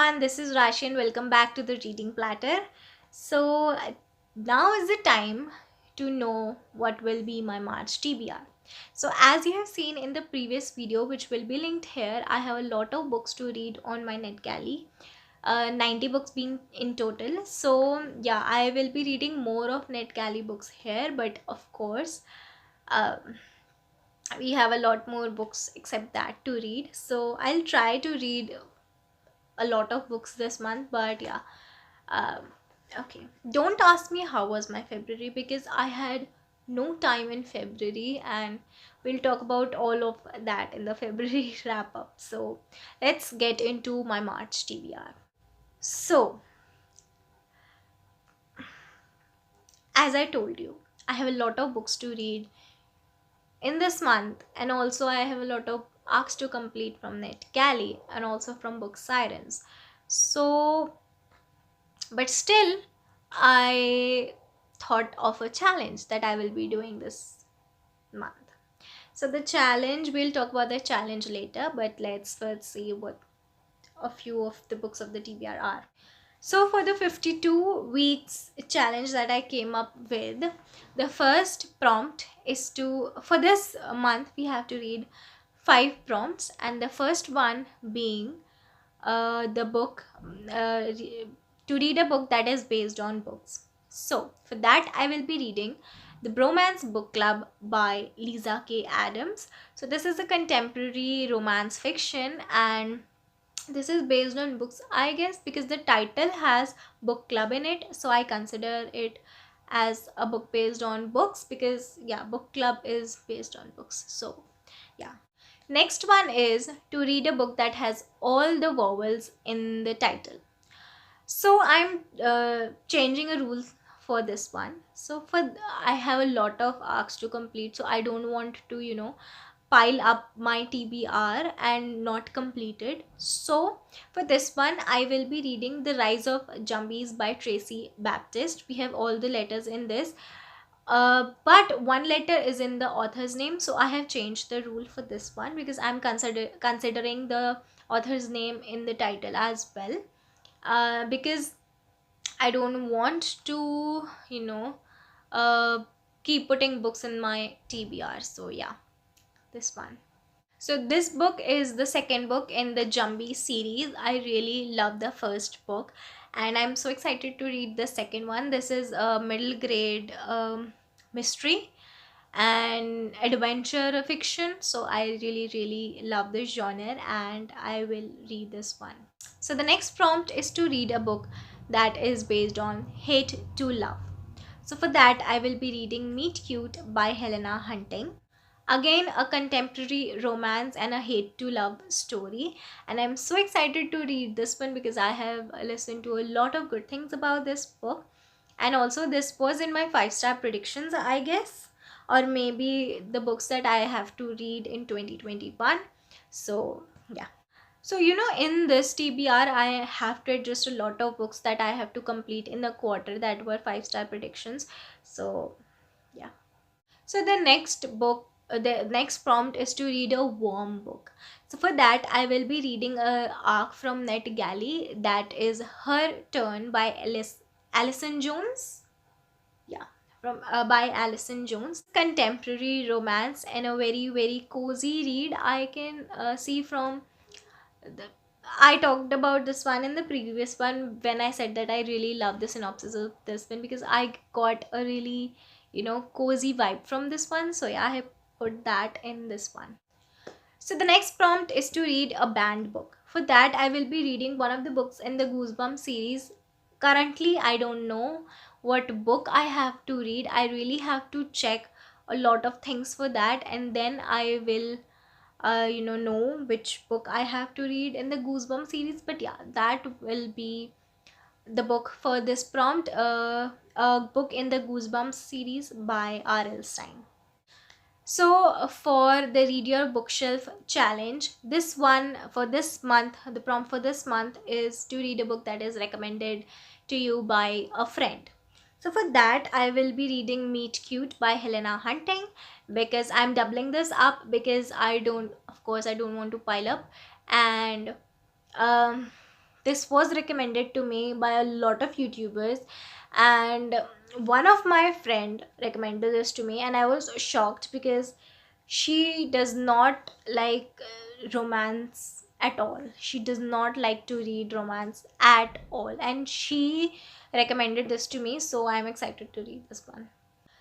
everyone, this is Rashi and welcome back to the Reading Platter. So now is the time to know what will be my March TBR. So as you have seen in the previous video, which will be linked here, I have a lot of books to read on my NetGalley. 90 books being in total. So yeah, I will be reading more of NetGalley books here, but of course we have a lot more books except that to read. So I'll try to read a lot of books this month, but yeah, um, okay, don't ask me how was my February because I had no time in February, and we'll talk about all of that in the February wrap up. So let's get into my March TBR. So as I told you, I have a lot of books to read in this month, and also I have a lot of arcs to complete from NetGalley and also from Book Sirens. So but still, I thought of a challenge that I will be doing this month. So the challenge, we'll talk about the challenge later, but let's first see what a few of the books of the TBR are. So for the 52 weeks challenge that I came up with, the first prompt is for this month we have to read 5 prompts, and the first one being the book to read a book that is based on books. So for that I will be reading The Bromance Book Club by Lisa K. Adams. So this is a contemporary romance fiction, and this is based on books, I guess, because the title has book club in it, so I consider it as a book based on books because yeah, book club is based on books. So yeah, next one is to read a book that has all the vowels in the title. So I'm changing a rule for this one. So I have a lot of arcs to complete, so I don't want to pile up my TBR and not complete it. So for this one I will be reading The Rise of Jumbies by Tracy Baptist. We have all the letters in this, but one letter is in the author's name, so I have changed the rule for this one because I'm considering the author's name in the title as well, because I don't want to uh, keep putting books in my TBR. So yeah, this one. So this book is the second book in the Jumbies series. I really love the first book and I'm so excited to read the second one. This is a middle grade mystery and adventure fiction. So I really love this genre and I will read this one. So the next prompt is to read a book that is based on hate to love. So for that I will be reading Meet Cute by Helena Hunting. Again, a contemporary romance and a hate to love story, and I'm so excited to read this one because I have listened to a lot of good things about this book, and also this was in my 5-star predictions, I guess, or maybe the books that I have to read in 2021. So yeah, so in this TBR I have to adjust a lot of books that I have to complete in the quarter that were 5-star predictions. So yeah, so the next prompt is to read a warm book. So for that I will be reading a arc from NetGalley that is Her Turn by Alison Jones. Yeah, from by Alison Jones. Contemporary romance and a very cozy read. I can see from the I talked about this one in the previous one when I said that I really love the synopsis of this one because I got a really cozy vibe from this one. So yeah, I have put that in this one. So the next prompt is to read a banned book. For that I will be reading one of the books in the Goosebumps series. Currently I don't know what book I have to read. I really have to check a lot of things for that, and then I will know which book I have to read in the Goosebumps series. But yeah, that will be the book for this prompt, a book in the Goosebumps series by R.L. Stein. So for the Read Your Bookshelf challenge, this one for this month, the prompt for this month is to read a book that is recommended to you by a friend. So for that I will be reading Meet Cute by Helena Hunting because I'm doubling this up because I don't want to pile up, and um this was recommended to me by a lot of YouTubers, and one of my friend recommended this to me, and I was shocked because she does not like romance at all. She does not like to read romance at all, and she recommended this to me, so I'm excited to read this one.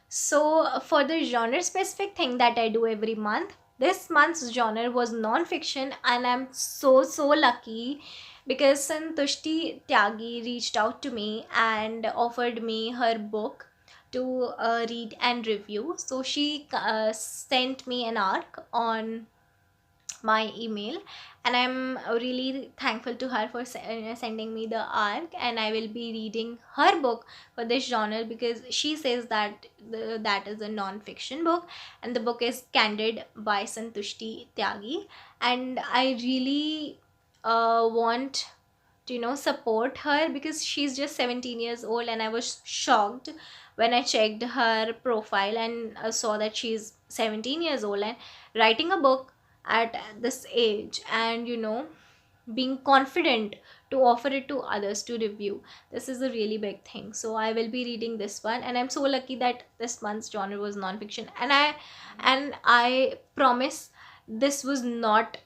So, for the genre specific thing that I do every month, this month's genre was non-fiction, and I'm so lucky because Santushti Tyagi reached out to me and offered me her book to read and review. So, she sent me an arc on my email, and I'm really thankful to her for sending me the arc, and I will be reading her book for this genre because she says that that is a non-fiction book, and the book is Candid by Santushti Tyagi, and I really want to support her because she's just 17 years old, and I was shocked when I checked her profile and saw that she's 17 years old and writing a book at this age, and being confident to offer it to others to review. This is a really big thing, so I will be reading this one, and I'm so lucky that this month's genre was non-fiction, and I promise this was not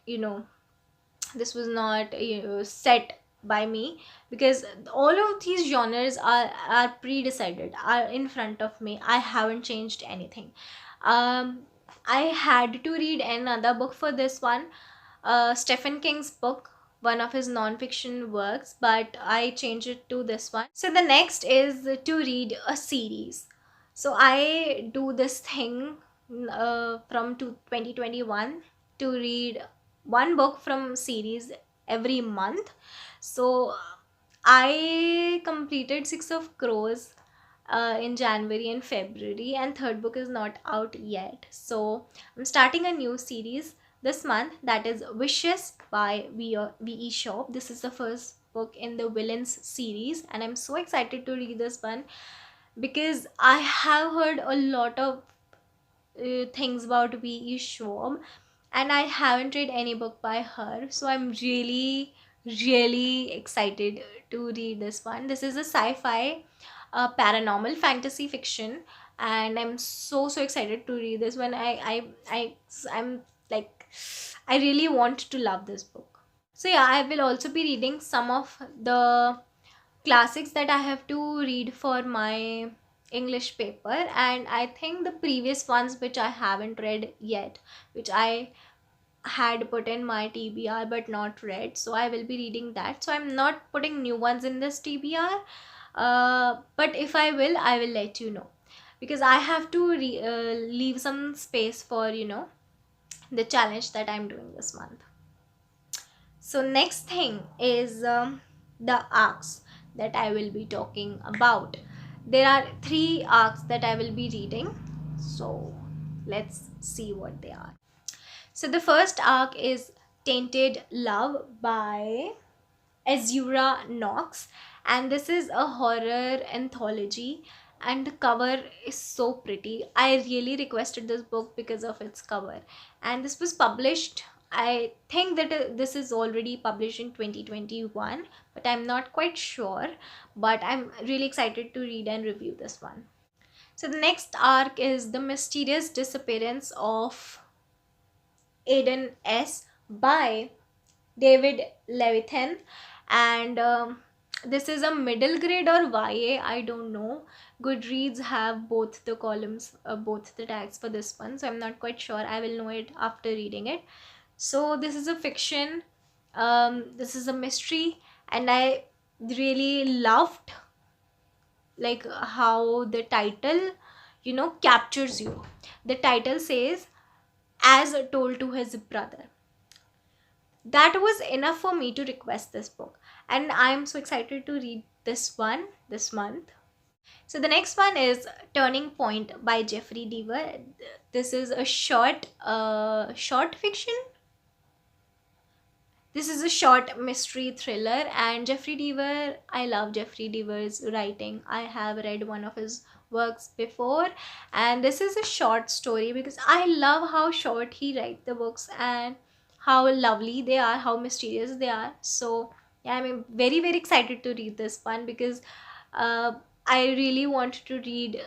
set by me, because all of these genres are pre-decided, are in front of me. I haven't changed anything. um I had to read another book for this one, Stephen King's book, one of his non-fiction works, but I changed it to this one. So the next is to read a series. So I do this thing from 2021 to read one book from series every month. So I completed Six of Crows in January and February, and third book is not out yet. So I'm starting a new series this month, that is Wishes by V.E. Shop. This is the first book in the Villains series, and I'm so excited to read this one because I have heard a lot of things about V.E. Schwab, and I haven't read any book by her, so I'm really excited to read this one. This is a sci-fi paranormal fantasy fiction, and I'm so excited to read this one. I'm like, I really want to love this book. So yeah, I will also be reading some of the classics that I have to read for my English paper, and I think the previous ones which I haven't read yet, which I had put in my TBR but not read, so I will be reading that. So I'm not putting new ones in this TBR, but if I will let you know, because I have to leave some space for the challenge that I'm doing this month. So next thing is the arcs that I will be talking about. There are 3 arcs that I will be reading, so let's see what they are. So the first arc is Tainted Love by Azura Knox, and this is a horror anthology, and the cover is so pretty. I really requested this book because of its cover, and this was published, I think that this is already published in 2021, but I'm not quite sure, but I'm really excited to read and review this one. So the next arc is The Mysterious Disappearance of Aiden S by David Levithan, and this is a middle grade or YA, I don't know. Goodreads have both the columns, both the tags for this one, so I'm not quite sure. I will know it after reading it. So this is a fiction, this is a mystery, and I really loved like how the title captures you. The title says, as told to his brother. That was enough for me to request this book, and I'm so excited to read this one this month. So the next one is Turning Point by Jeffrey Deever. This is a short fiction. This is a short mystery thriller, and Jeffrey Deever, I love Jeffrey Deever's writing. I have read one of his works before, and this is a short story because I love how short he writes the books and how lovely they are, how mysterious they are. So yeah, I'm very, very excited to read this one because uh, I really want to read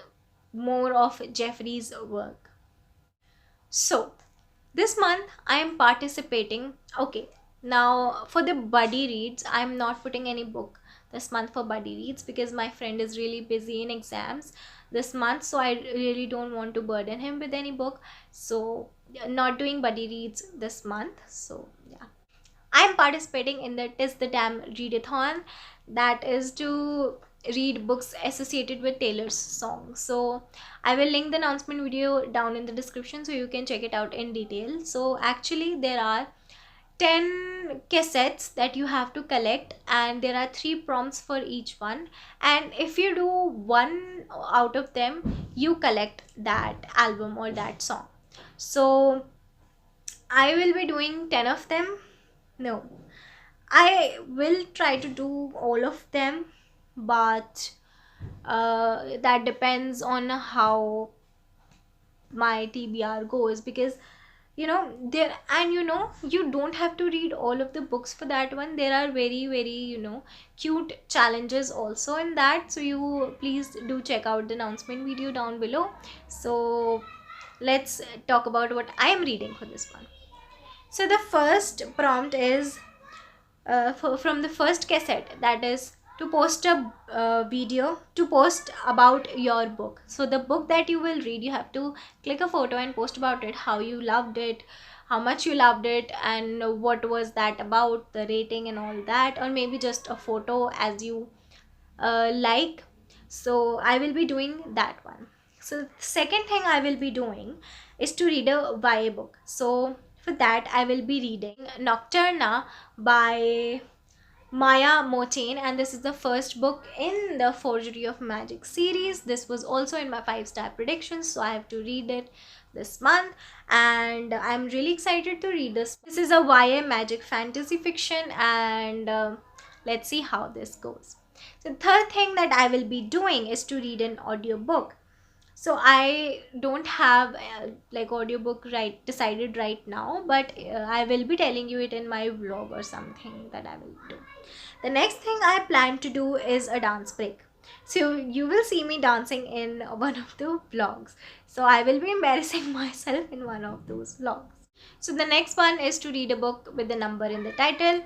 more of Jeffrey's work. So this month I am participating. Okay, now for the buddy reads, I'm not putting any book this month for buddy reads because my friend is really busy in exams this month, so I really don't want to burden him with any book. So yeah, not doing buddy reads this month. So yeah, I'm participating in the Tis the Damn Readathon, that is to read books associated with Taylor's song. So I will link the announcement video down in the description so you can check it out in detail. So actually there are 10 cassettes that you have to collect, and there are 3 prompts for each one, and if you do one out of them you collect that album or that song. So I will be doing 10 of them. No, I will try to do all of them, but that depends on how my TBR goes, because there, and you don't have to read all of the books for that one. There are very, very cute challenges also in that, so you please do check out the announcement video down below. So let's talk about what I am reading for this one. So the first prompt is from the first cassette, that is to post a video to post about your book. So the book that you will read, you have to click a photo and post about it, how you loved it, how much you loved it, and what was that about, the rating and all that, or maybe just a photo as you like. So I will be doing that one. So the second thing I will be doing is to read a YA book. So for that I will be reading Nocturna by Maya Motain, and this is the first book in the Forgery of Magic series. This was also in my 5-star predictions, so I have to read it this month, and I'm really excited to read this. This is a YA magic fantasy fiction, and let's see how this goes. So third thing that I will be doing is to read an audiobook. So I don't have like audiobook right decided right now, but I will be telling you it in my vlog or something that I will do. The next thing I plan to do is a dance break. So you will see me dancing in one of the vlogs. So I will be embarrassing myself in one of those vlogs. So the next one is to read a book with the number in the title.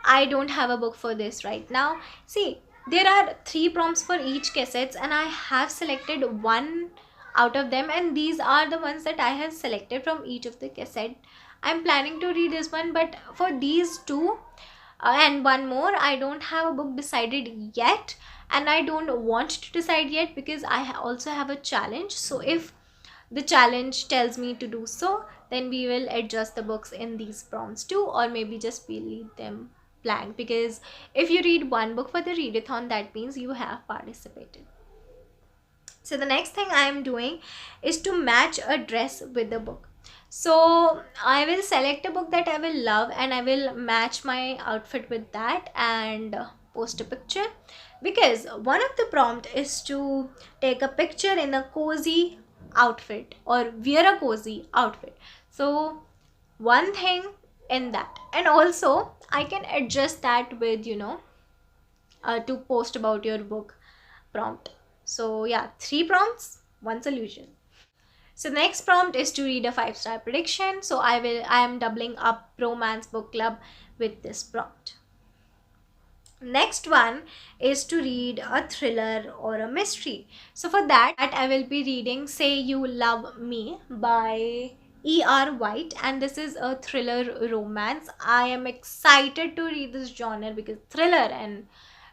I don't have a book for this right now. See, there are 3 prompts for each cassettes, and I have selected one out of them, and these are the ones that I have selected from each of the cassette. I'm planning to read this one, but for these two and one more, I don't have a book decided yet, and I don't want to decide yet because I also have a challenge. So if the challenge tells me to do so, then we will adjust the books in these prompts too, or maybe just we leave them blank, because if you read one book for the readathon, that means you have participated. So the next thing I am doing is to match a dress with the book. So I will select a book that I will love, and I will match my outfit with that and post a picture, because one of the prompt is to take a picture in a cozy outfit or wear a cozy outfit. So one thing in that, and also I can adjust that with to post about your book prompt. So yeah, 3 prompts, 1 solution. So the next prompt is to read a 5-star prediction. So I am doubling up romance book club with this prompt. Next one is to read a thriller or a mystery. So for that I will be reading Say You Love Me by E.R. White, and this is a thriller romance. I am excited to read this genre because thriller and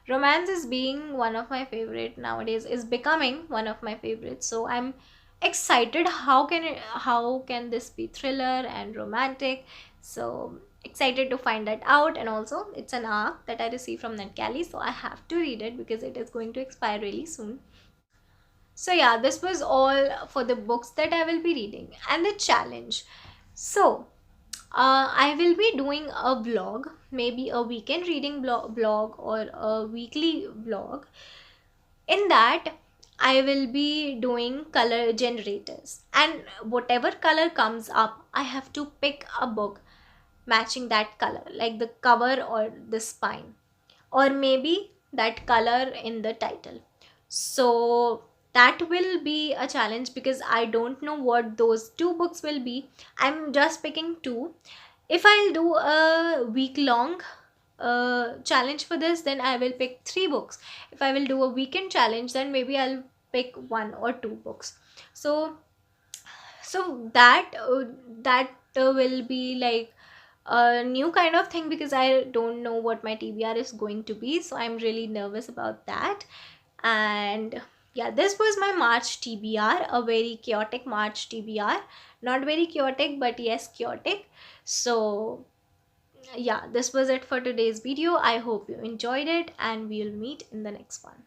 romance is being one of my favorite nowadays, is becoming one of my favorites. So I'm excited how can this be thriller and romantic. So excited to find that out, and also it's an arc that I received from NetGalley, so I have to read it because it is going to expire really soon. So yeah, this was all for the books that I will be reading and the challenge. So I will be doing a vlog, maybe a weekend reading vlog or a weekly vlog. In that I will be doing color generators, and whatever color comes up, I have to pick a book matching that color, like the cover or the spine. or maybe that color in the title. So that will be a challenge because I don't know what those two books will be. I'm just picking two. If I'll do a week long challenge for this, then I will pick three books. If I will do a weekend challenge, then maybe I'll pick one or two books. So that will be like a new kind of thing because I don't know what my TBR is going to be, so I'm really nervous about that. And yeah, this was my March TBR, a very chaotic March TBR. Not very chaotic, but yes, chaotic. So yeah, this was it for today's video. I hope you enjoyed it, and we'll meet in the next one.